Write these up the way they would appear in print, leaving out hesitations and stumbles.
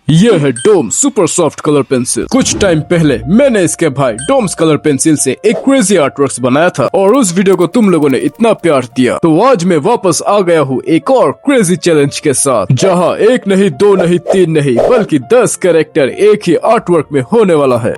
यह है डोम super soft colour pencil. कुछ टाइम पहले मैंने इसके भाई डोम्स कलर पेंसिल से एक क्रेजी आर्टवर्क्स बनाया था और उस वीडियो को तुम लोगों ने इतना प्यार दिया, तो आज मैं वापस आ गया हूँ एक और क्रेजी चैलेंज के साथ, जहाँ एक नहीं, दो नहीं, तीन नहीं, बल्कि 10 कैरेक्टर एक ही आर्टवर्क में होने वाला है।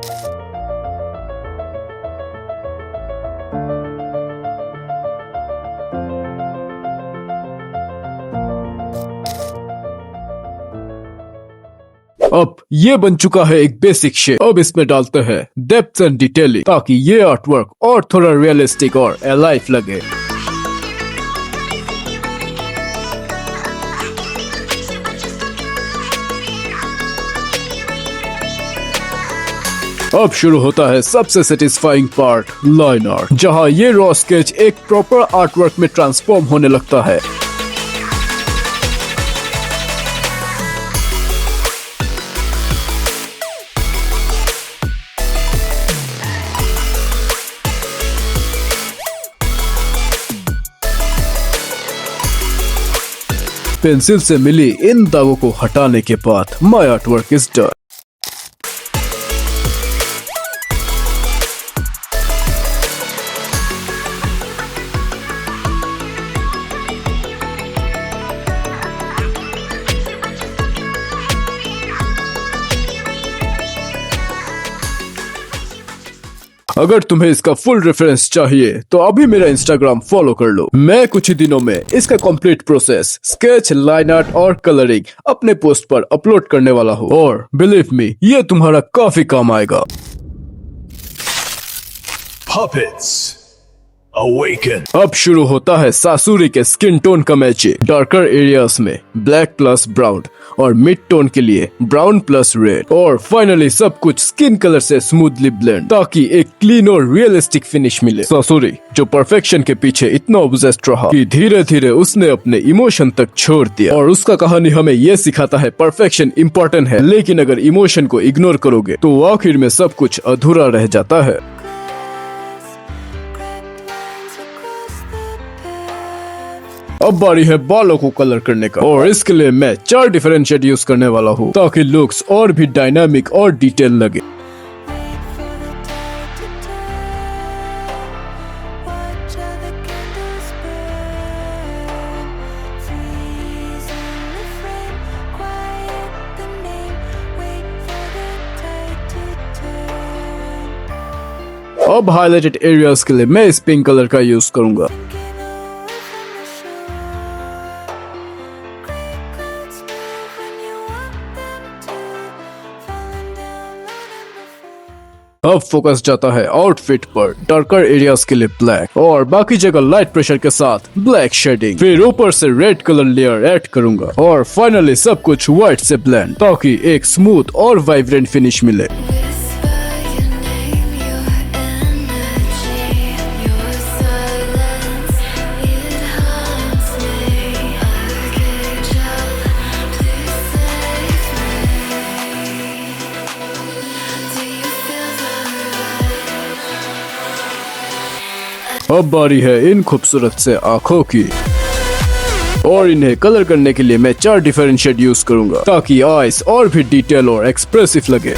अब ये बन चुका है एक बेसिक शेप। अब इसमें डालते हैं डेप्थ एंड डिटेलिंग ताकि ये आर्टवर्क और थोड़ा रियलिस्टिक और अलाइव लगे। अब शुरू होता है सबसे सेटिस्फाइंग पार्ट, लाइन आर्ट, जहां ये रॉ स्केच एक प्रॉपर आर्टवर्क में ट्रांसफॉर्म होने लगता है। पेंसिल से मिली इन दागों को हटाने के बाद माय आर्टवर्क इज डन। अगर तुम्हें इसका फुल रेफरेंस चाहिए तो अभी मेरा इंस्टाग्राम फॉलो कर लो। मैं कुछ ही दिनों में इसका complete process, sketch, line art और कलरिंग अपने पोस्ट पर अपलोड करने वाला हूँ और बिलीव मी, ये तुम्हारा काफी काम आएगा। Puppets Awaken। अब शुरू होता है सासुरी के स्किन टोन का मैचिंग। डार्कर एरियाज में ब्लैक प्लस ब्राउन और मिड टोन के लिए ब्राउन प्लस रेड, और फाइनली सब कुछ स्किन कलर से स्मूथली ब्लेंड ताकि एक क्लीन और रियलिस्टिक फिनिश मिले। सासुरी जो परफेक्शन के पीछे इतना ऑब्सेस्ड रहा कि धीरे धीरे उसने अपने इमोशन तक छोड़ दिया, और उसका कहानी हमें ये सिखाता है परफेक्शन इम्पोर्टेंट है, लेकिन अगर इमोशन को इग्नोर करोगे तो आखिर में सब कुछ अधूरा रह जाता है। अब बारी है बालों को कलर करने का, और इसके लिए मैं 4 डिफरेंट शेड यूज करने वाला हूँ ताकि लुक्स और भी डायनामिक और डिटेल लगे। अब हाइलाइटेड एरियाज के लिए मैं इस पिंक कलर का यूज करूंगा। अब फोकस जाता है आउटफिट पर। डार्कर एरियाज के लिए ब्लैक और बाकी जगह लाइट प्रेशर के साथ ब्लैक शेडिंग, फिर ऊपर से रेड कलर लेयर ऐड करूंगा और फाइनली सब कुछ व्हाइट से ब्लेंड ताकि एक स्मूथ और वाइब्रेंट फिनिश मिले। अब बारी है इन खूबसूरत से आंखों की, और इन्हें कलर करने के लिए मैं 4 डिफरेंट शेड यूज करूंगा ताकि आईज और भी डिटेल और एक्सप्रेसिव लगे।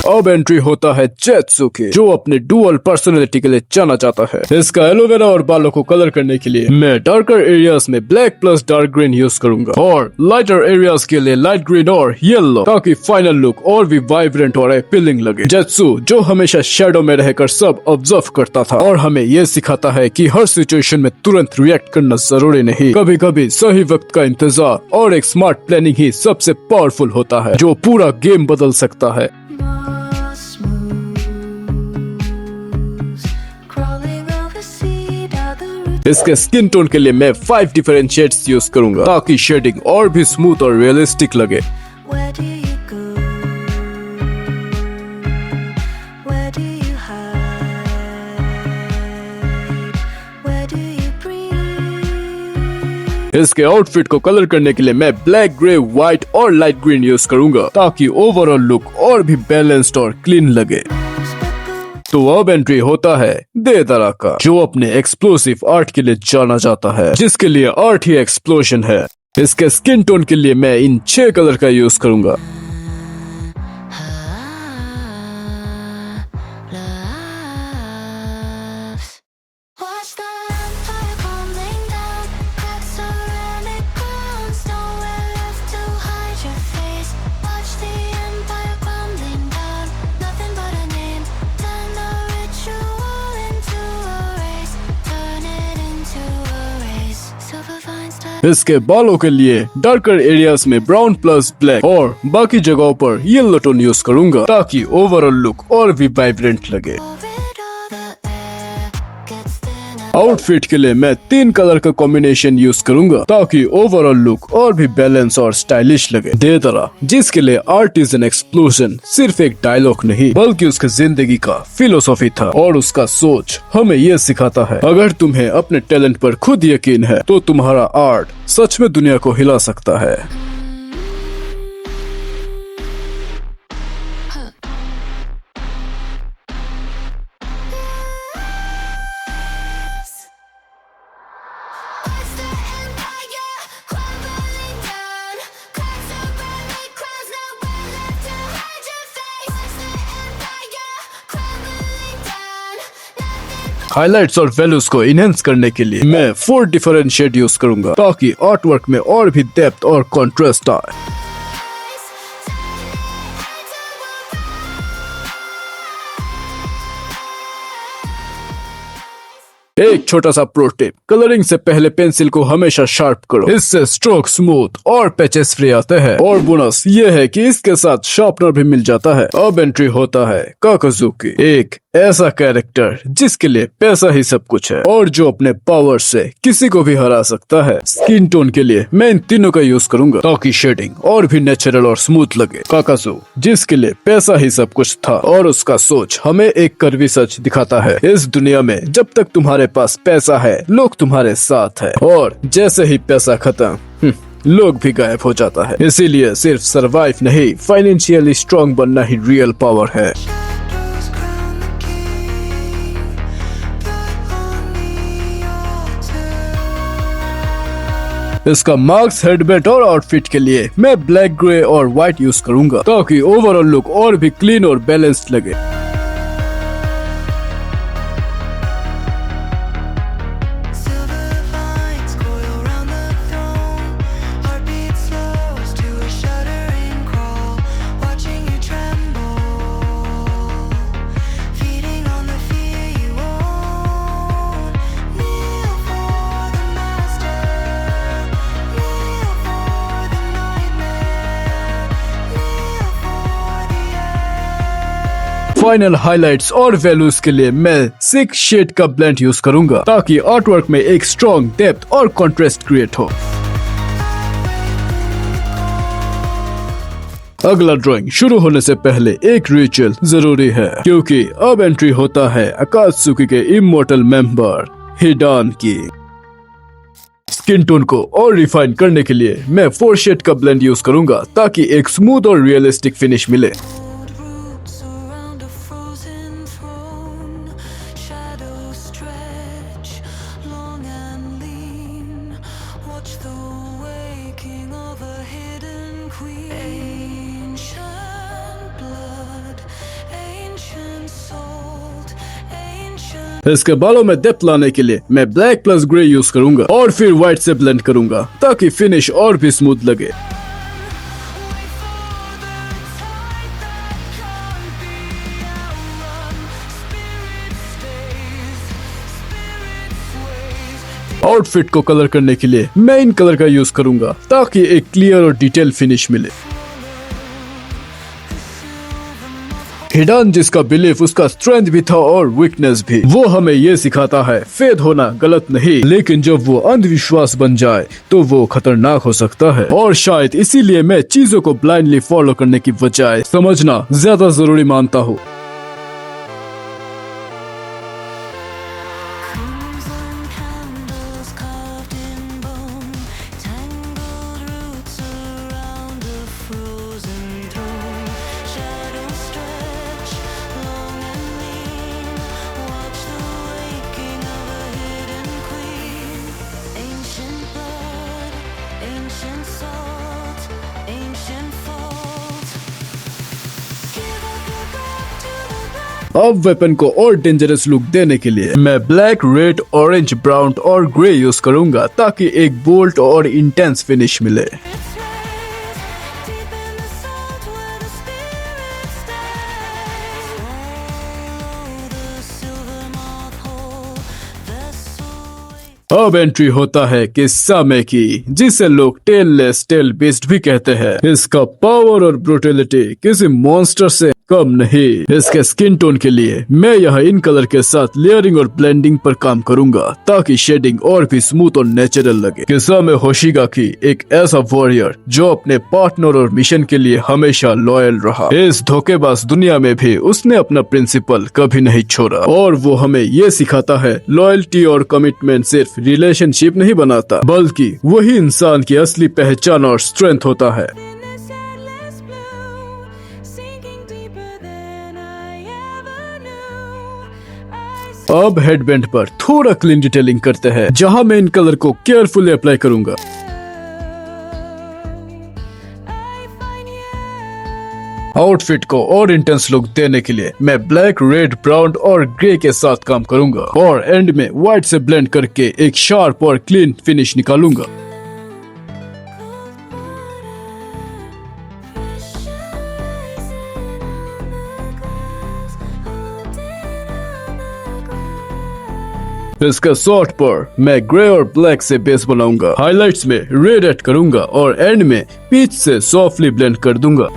अब एंट्री होता है जेत्सुकी, जो अपने डुअल पर्सनैलिटी के लिए जाना जाता है। इसका एलोवेरा और बालों को कलर करने के लिए मैं डार्कर एरियाज में black plus dark green use करूंगा और लाइटर एरियाज के लिए लाइट ग्रीन और येलो, ताकि फाइनल लुक और भी वाइब्रेंट और अपीलिंग लगे। जेत्सु जो हमेशा शेडो में रहकर सब ऑब्जर्व करता था और हमें ये सिखाता है कि हर सिचुएशन में तुरंत रिएक्ट करना जरूरी नहीं, कभी कभी सही वक्त का इंतजार और एक स्मार्ट प्लानिंग ही सबसे पावरफुल होता है, जो पूरा गेम बदल सकता है। इसके स्किन टोन के लिए मैं 5 डिफरेंट शेड्स यूज करूंगा ताकि शेडिंग और भी स्मूथ और रियलिस्टिक लगे। इसके आउटफिट को कलर करने के लिए मैं ब्लैक, ग्रे, व्हाइट और लाइट ग्रीन यूज करूंगा ताकि ओवरऑल लुक और भी बैलेंस्ड और क्लीन लगे। तो अब एंट्री होता है देदारा का, जो अपने एक्सप्लोसिव आर्ट के लिए जाना जाता है, जिसके लिए आर्ट ही एक्सप्लोजन है। इसके स्किन टोन के लिए मैं इन 6 कलर का यूज करूंगा। Watch the empire crumbling down, cracks around it ground, nowhere left to hide your face. Watch the empire crumbling down, nothing but a name. Turn the ritual into a race, turn it into a race. Superfine style. इसके बालों के लिए darker areas में brown plus black और बाकी जगहों पर yellow tone use करूंगा ताकि ओवरऑल लुक और भी वाइब्रेंट लगे। Rid of the air, gets thinner. Outfit के लिए मैं 3 कलर का कॉम्बिनेशन यूज करूंगा ताकि ओवरऑल लुक और भी बैलेंस और स्टाइलिश लगे। दे तरह जिसके लिए आर्ट इज एन एक्सप्लोजन सिर्फ एक डायलॉग नहीं बल्कि उसके जिंदगी का फिलोसॉफी था और उसका सोच हमें ये सिखाता है अगर तुम्हें अपने टैलेंट पर खुद यकीन है तो तुम्हारा आर्ट सच में दुनिया को हिला सकता है। Watch the empire crumbling down, cracks around like crowds, nowhere left to hide your face. Watch the empire crumbling down, nothing highlights और वैल्यूज को इनहेंस करने के लिए मैं 4 डिफरेंट शेड यूज करूंगा ताकि आर्ट वर्क में और भी डेप्थ और कॉन्ट्रास्ट आए। एक छोटा सा प्रो टिप, कलरिंग से पहले पेंसिल को हमेशा शार्प करो, इससे स्ट्रोक स्मूथ और पैचेस फ्री आते हैं। और बोनस ये है कि इसके साथ शार्पनर भी मिल जाता है। अब एंट्री होता है काकाजुकी, एक ऐसा कैरेक्टर जिसके लिए पैसा ही सब कुछ है और जो अपने पावर से किसी को भी हरा सकता है। स्किन टोन के लिए मैं इन तीनों का यूज करूंगा ताकि शेडिंग और भी नेचुरल और स्मूथ लगे। काकाजू जिसके लिए पैसा ही सब कुछ था और उसका सोच हमें एक कड़वी सच दिखाता है, इस दुनिया में जब तक तुम्हारे पास पैसा है लोग तुम्हारे साथ है और जैसे ही पैसा खत्म लोग भी गायब हो जाता है। इसीलिए सिर्फ सरवाइव नहीं फाइनेंशियली स्ट्रांग बनना ही रियल पावर है। shadows crown the king, put on the altar. इसका मार्क्स, हेडबेट और आउटफिट के लिए मैं ब्लैक, ग्रे और व्हाइट यूज करूंगा ताकि ओवरऑल लुक और भी क्लीन और बैलेंस्ड लगे। Silver vines coil round the throne, heartbeat slows to a shuddering crawl, watching you tremble, feeding on the fear you own. Kneel for the master, kneel for the nightmare, kneel for the air. Final highlights और values के लिए मैं 6 shade का blend use करूंगा ताकि artwork में एक strong depth और कॉन्ट्रास्ट क्रिएट हो। अगला ड्राइंग शुरू होने से पहले एक रिचुअल जरूरी है क्योंकि अब एंट्री होता है अकात्सुकी के इमोर्टल मेंबर हिडान की। स्किन टोन को और रिफाइन करने के लिए मैं 4 शेड का ब्लेंड यूज करूंगा ताकि एक स्मूथ और रियलिस्टिक फिनिश मिले। Old roots around a frozen throne, shadows stretch long and lean. Watch the waking of a hidden queen. Ancient blood, ancient salt, ancient. इसके बालों में डेप्थ लाने के लिए मैं ब्लैक प्लस ग्रे यूज करूंगा और फिर व्हाइट से ब्लेंड करूंगा ताकि फिनिश और भी स्मूथ लगे। Wait for the tide that can't be outrun. Spirit stays, spirit sways. Outfit को कलर करने के लिए मैं इन कलर का यूज करूंगा ताकि एक क्लियर और डिटेल फिनिश मिले। हिडान जिसका बिलीफ उसका स्ट्रेंथ भी था और वीकनेस भी, वो हमें ये सिखाता है फेथ होना गलत नहीं, लेकिन जब वो अंधविश्वास बन जाए तो वो खतरनाक हो सकता है। और शायद इसीलिए मैं चीजों को ब्लाइंडली फॉलो करने की बजाय समझना ज्यादा जरूरी मानता हूँ। Crimson candles carved in bone, tangled roots around a frozen throne. Shadows stretch long and lean. Watch the waking of a hidden queen. Ancient blood, ancient अब वेपन को और डेंजरस लुक देने के लिए मैं ब्लैक, रेड, ऑरेंज, ब्राउन और grey use करूंगा ताकि एक बोल्ट और इंटेंस फिनिश मिले। अब एंट्री होता है किस्सा में की, जिसे लोग टेललेस टेल बीस्ट भी कहते हैं। इसका पावर और ब्रूटलिटी किसी मॉन्स्टर से कम नहीं। इसके स्किन टोन के लिए मैं यहाँ इन कलर के साथ लेयरिंग और ब्लेंडिंग पर काम करूंगा ताकि शेडिंग और भी स्मूथ और नेचुरल लगे। किस्सा में होशिगाकी एक ऐसा वॉरियर जो अपने पार्टनर और मिशन के लिए हमेशा लॉयल रहा। इस धोखेबाज दुनिया में भी उसने अपना प्रिंसिपल कभी नहीं छोड़ा और वो हमें ये सिखाता है लॉयल्टी और कमिटमेंट सिर्फ रिलेशनशिप नहीं बनाता, बल्कि वही इंसान की असली पहचान और स्ट्रेंथ होता है। अब हेडबैंड पर थोड़ा क्लीन डिटेलिंग करते हैं, जहां मैं इन कलर को केयरफुली अप्लाई करूंगा। आउटफिट को और इंटेंस लुक देने के लिए मैं ब्लैक, रेड, ब्राउन और ग्रे के साथ काम करूंगा और एंड में व्हाइट से ब्लेंड करके एक शार्प और क्लीन फिनिश निकालूंगा। इसके शॉर्ट पर मैं ग्रे और ब्लैक से बेस बनाऊंगा, हाइलाइट्स में रेड ऐड करूंगा और एंड में पीच से सॉफ्टली ब्लेंड कर दूंगा।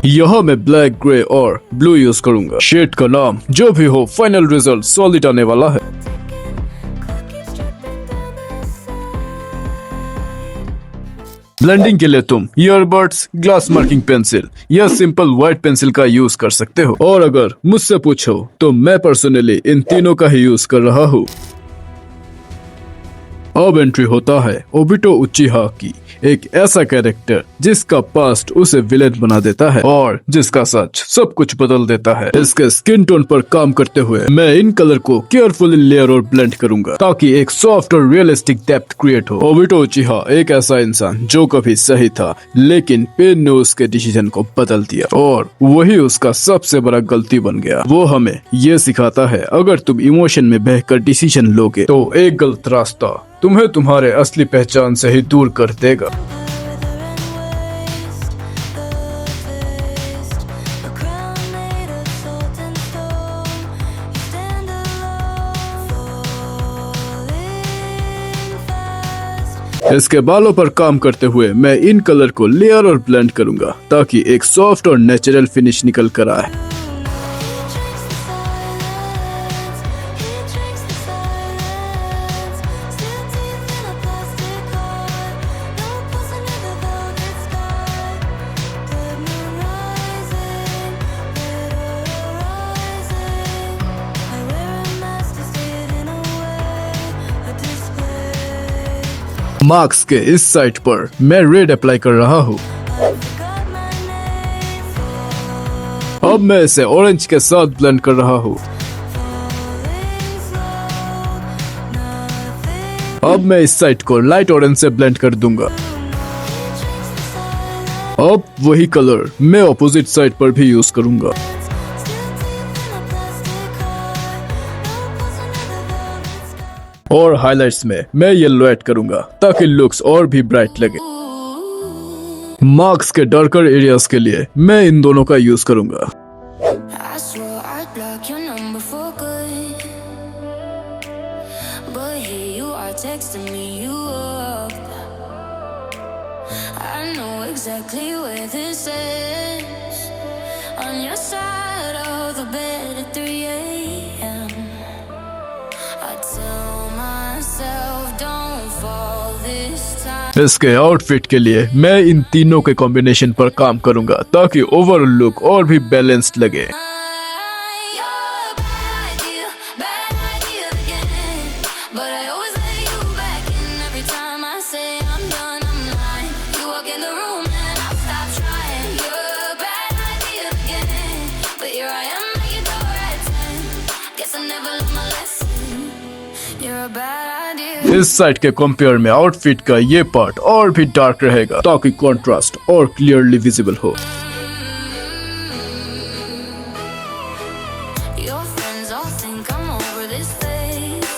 यहाँ मैं ब्लैक, ग्रे और ब्लू यूज करूंगा। शेड का नाम जो भी हो, फाइनल रिजल्ट सॉलिड आने वाला है। ब्लेंडिंग के लिए तुम ईयरबड्स, ग्लास मार्किंग पेंसिल या सिंपल व्हाइट पेंसिल का यूज कर सकते हो, और अगर मुझसे पूछो तो मैं पर्सनली इन तीनों का ही यूज कर रहा हूँ। अब एंट्री होता है ओबिटो उचिहा की, एक ऐसा कैरेक्टर जिसका पास्ट उसे विलेन बना देता है और जिसका सच सब कुछ बदल देता है। इसके स्किन टोन पर काम करते हुए मैं इन कलर को केयरफुली लेयर और ब्लेंड करूंगा ताकि एक सॉफ्ट और रियलिस्टिक डेप्थ क्रिएट हो। ओबिटो उचिहा एक ऐसा इंसान जो कभी सही था, लेकिन पेन ने उसके डिसीजन को बदल दिया और वही उसका सबसे बड़ा गलती बन गया। वो हमें ये सिखाता है अगर तुम इमोशन में बहकर डिसीजन लोगे तो एक गलत रास्ता तुम्हें तुम्हारे असली पहचान से ही दूर कर देगा। इसके बालों पर काम करते हुए मैं इन कलर को लेयर और ब्लेंड करूंगा ताकि एक सॉफ्ट और नेचुरल फिनिश निकल कर आए। मार्क्स के इस साइड पर मैं रेड अप्लाई कर रहा हूँ। अब मैं इसे ऑरेंज के साथ ब्लेंड कर रहा हूँ। अब मैं इस साइड को लाइट ऑरेंज से ब्लेंड कर दूंगा। अब वही कलर मैं ऑपोजिट साइड पर भी यूज करूंगा। और हाइलाइट्स में मैं येलो ऐड करूंगा ताकि लुक्स और भी ब्राइट लगे। मार्क्स के डार्कर एरियाज के लिए मैं इन दोनों का यूज करूंगा। इसके आउटफिट के लिए मैं इन तीनों के कॉम्बिनेशन पर काम करूंगा ताकि ओवरऑल लुक और भी बैलेंस्ड लगे। You're a bad idea. इस साइड के कंपेयर में आउटफिट का ये पार्ट और भी डार्क रहेगा ताकि कंट्रास्ट और क्लियरली विजिबल हो। Your friends all think I'm over this phase.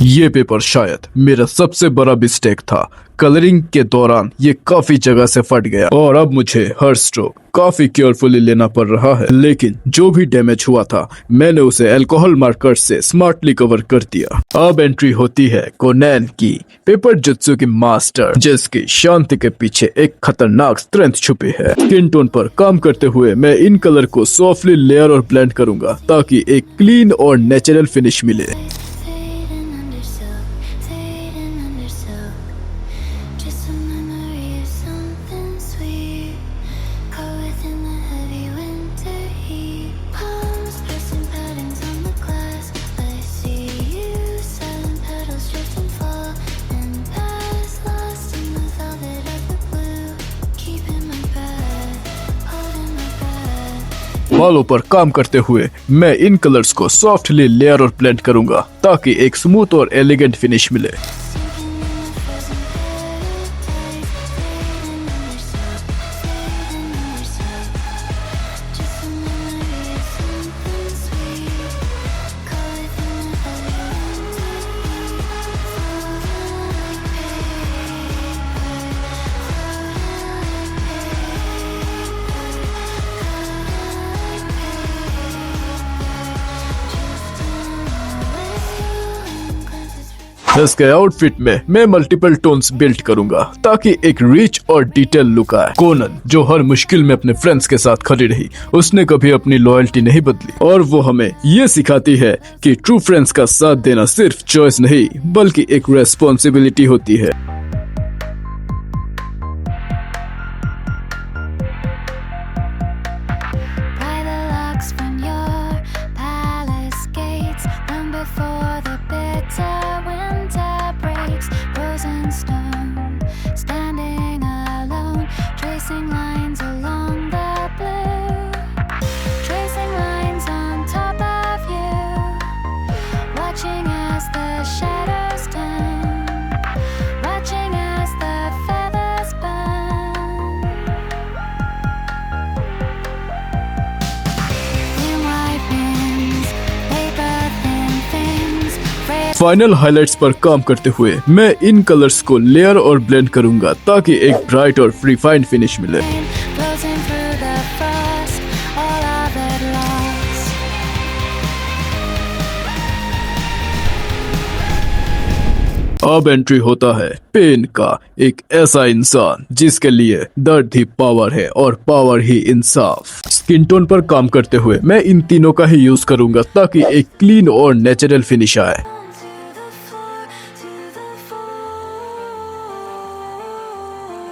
ये पेपर शायद मेरा सबसे बड़ा मिस्टेक था। कलरिंग के दौरान ये काफी जगह से फट गया और अब मुझे हर स्ट्रोक काफी केयरफुली लेना पड़ रहा है। लेकिन जो भी डैमेज हुआ था मैंने उसे अल्कोहल मार्कर से स्मार्टली कवर कर दिया। अब एंट्री होती है कोनैन की पेपर जुत्सु की मास्टर, जिसकी शांति के पीछे एक खतरनाक स्ट्रेंथ छुपी है। स्किन टोन पर काम करते हुए मैं इन कलर को सॉफ्टली लेयर और ब्लेंड करूंगा ताकि एक क्लीन और नेचुरल फिनिश मिले। Fading under silk, fading under silk. Just a memory of something sweet. Caught within the heavy winter heat. Palms pressing patterns on the glass. I see you, silent petals drift and fall and pass, lost in the velvet of the blue. Keeping my breath, holding my breath. बालों पर काम करते हुए मैं इन colours को softly layer और blend करूंगा ताकि एक स्मूथ और एलिगेंट फिनिश मिले। Sinking in the frozen paradise, fading under silk, fading under silk. Just a memory of something sweet. Caught within the heavy winter heat. Falling like paper, इसके outfit में मैं multiple tones build करूंगा ताकि एक rich और detail look आए। Conan जो हर मुश्किल में अपने फ्रेंड्स के साथ खड़ी रही, उसने कभी अपनी लॉयल्टी नहीं बदली और वो हमें ये सिखाती है कि ट्रू फ्रेंड्स का साथ देना सिर्फ चॉइस नहीं बल्कि एक रेस्पॉन्सिबिलिटी होती है। by the locks from your palace gates, long before the bitter winter breaks. Frozen stone, standing alone, tracing lines along the blue, tracing lines on top of you, watching as the shadows turn, watching as the feathers burn. Thin white winds, paper thin things, frail final highlights पर काम करते हुए मैं इन colours को layer और blend करूंगा ताकि एक ब्राइट और रिफाइंड फिनिश मिले। rain, closing through the frost, all of it lost. अब एंट्री होता है पेन का, एक ऐसा इंसान जिसके लिए दर्द ही पावर है और पावर ही इंसाफ। स्किन टोन पर काम करते हुए मैं इन तीनों का ही यूज करूंगा ताकि एक क्लीन और नेचुरल फिनिश आए। To the floor.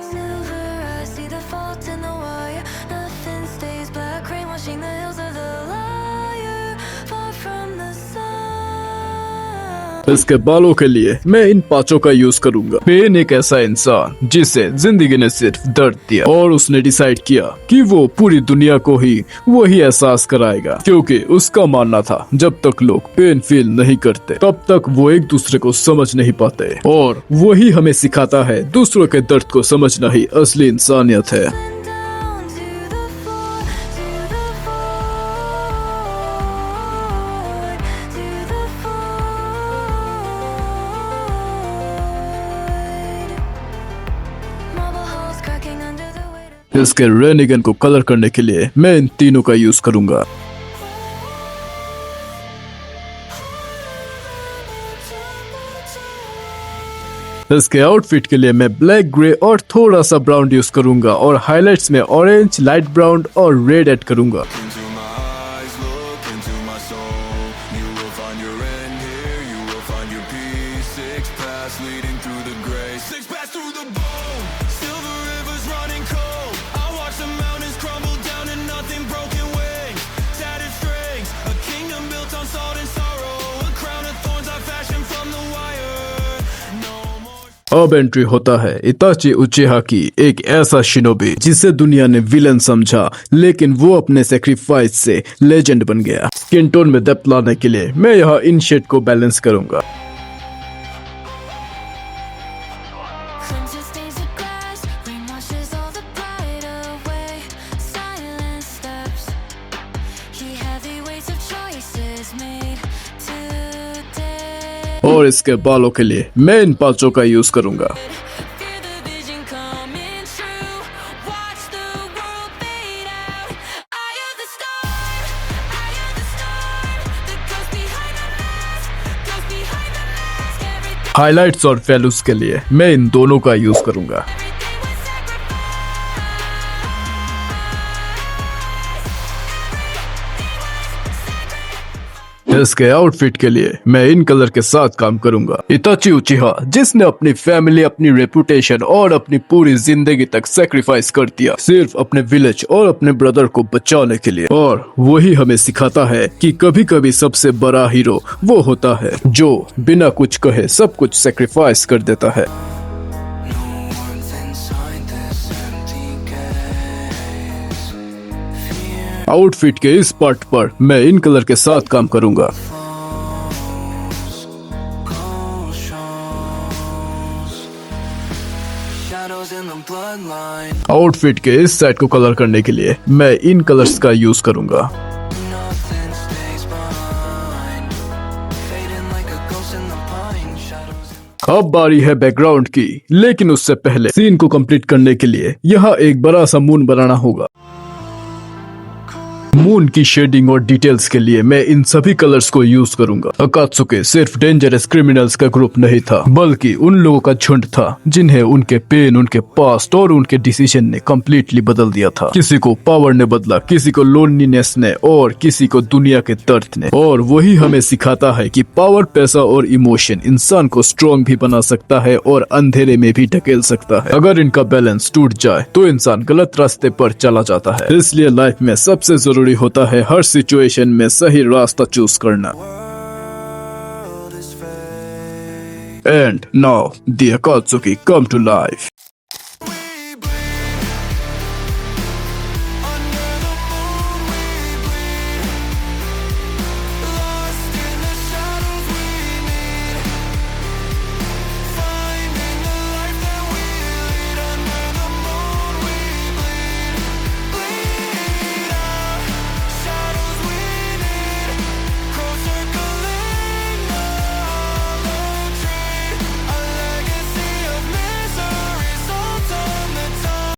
Silver, I see the fault in the wire. Nothing stays black, rain washing the hills of the liar. Far from the sun. इसके बालों के लिए मैं इन पांचों का यूज करूंगा। पेन एक ऐसा इंसान जिसे जिंदगी ने सिर्फ दर्द दिया और उसने डिसाइड किया कि वो पूरी दुनिया को ही वही एहसास कराएगा, क्योंकि उसका मानना था जब तक लोग पेन फील नहीं करते तब तक वो एक दूसरे को समझ नहीं पाते और वही हमें सिखाता है दूसरों के दर्द को समझना ही असली इंसानियत है। Down to the floor, to the floor, to the floor. Marble halls cracking under the weight of इसके रेनिगन को कलर करने के लिए मैं इन तीनों का यूज करूंगा। इसके आउटफिट के लिए मैं ब्लैक, ग्रे और थोड़ा सा ब्राउन यूज करूंगा और हाइलाइट्स में ऑरेंज, लाइट ब्राउन और रेड ऐड करूंगा। Into my eyes, look into my soul. You will find your end here, you will find your peace. Six paths leading through the gray. Six paths through the bone. Silver rivers running cold. I watch the mountains crumble down and nothing broken wings. Tattered strings, a kingdom built on salt and sorrow. A crown of thorns I fashioned from the wire. No more. अब entry होता है इताची उचिहा की, एक ऐसा shinobi जिसे दुनिया ने villain समझा, लेकिन वो अपने सेक्रीफाइस से लेजेंड बन गया। स्किन टोन में डेप्थ लाने के लिए मैं यहाँ इन शेड को बैलेंस करूंगा। Crimson stains the grass, rain washes all the pride away. Silent steps, he heavy weights of choices made today. और इसके बालों के लिए मैं इन पांचों का यूज करूंगा। Fear the vision coming true. Watch the world fade out. Eye of the storm, the ghost behind the mask, ghost behind the mask. Everything, highlights और वैल्यूज के लिए मैं इन दोनों का यूज करूंगा। everything was इसके आउटफिट के लिए मैं इन कलर के साथ काम करूंगा। इताची उचिहा जिसने अपनी फैमिली, अपनी रेपुटेशन और अपनी पूरी जिंदगी तक सेक्रीफाइस कर दिया सिर्फ अपने विलेज और अपने ब्रदर को बचाने के लिए, और वही हमें सिखाता है कि कभी कभी सबसे बड़ा हीरो वो होता है जो बिना कुछ कहे सब कुछ सेक्रीफाइस कर देता है। आउटफिट के इस पार्ट पर मैं इन कलर के साथ काम करूंगा। shadows in the bloodline. Outfit के इस साइड को कलर करने के लिए मैं इन कलर्स का यूज करूंगा। Nothing stays behind. Fading like a ghost in the pine. Shadows in अब बारी है बैकग्राउंड की, लेकिन उससे पहले सीन को कंप्लीट करने के लिए यहाँ एक बड़ा सा मून बनाना होगा। मून की शेडिंग और डिटेल्स के लिए मैं इन सभी कलर्स को यूज करूंगा। अकात्सुकी सिर्फ डेंजरस क्रिमिनल्स का ग्रुप नहीं था, बल्कि उन लोगों का झुंड था जिन्हें उनके पेन, उनके पास्ट और उनके डिसीजन ने कम्प्लीटली बदल दिया था। किसी को पावर ने बदला, किसी को लोनलीनेस ने, और किसी को दुनिया के दर्द ने। और वही हमें सिखाता है कि पावर, पैसा और इमोशन इंसान को स्ट्रॉन्ग भी बना सकता है और अंधेरे में भी ढकेल सकता है। अगर इनका बैलेंस टूट जाए तो इंसान गलत रास्ते पर चला जाता है। इसलिए लाइफ में सबसे जरूरी होता है हर सिचुएशन में सही रास्ता चूज करना। world is fake. And now the Akatsuki come to life.